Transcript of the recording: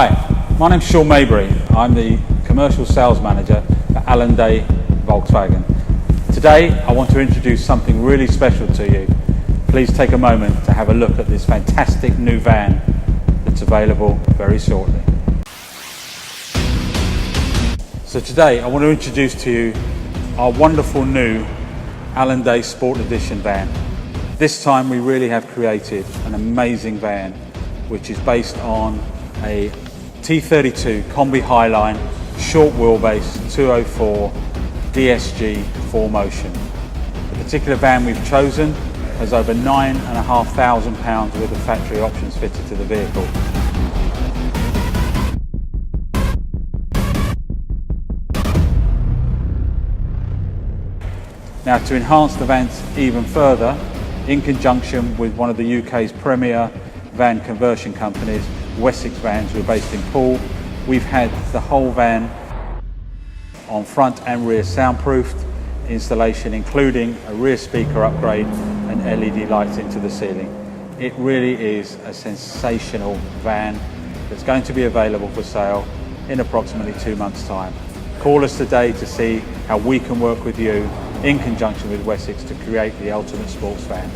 Hi, my name's Sean Maybury. I'm the Commercial Sales Manager for Allendale Volkswagen. Today I want to introduce something really special to you. Please take a moment to have a look at this fantastic new van that's available very shortly. So today I want to introduce to you our wonderful new Allendale Sport Edition van. This time we really have created an amazing van which is based on a T32 Kombi Highline short wheelbase 204 DSG 4Motion. The particular van we've chosen has over £9,500 worth of factory options fitted to the vehicle. Now, to enhance the vans even further, in conjunction with one of the UK's premier van conversion companies, Wessex Vans, who are based in Poole, we've had the whole van on front and rear soundproofed installation, including a rear speaker upgrade and LED lights into the ceiling. It really is a sensational van that's going to be available for sale in approximately 2 months' time. Call us today to see how we can work with you in conjunction with Wessex to create the ultimate sports van.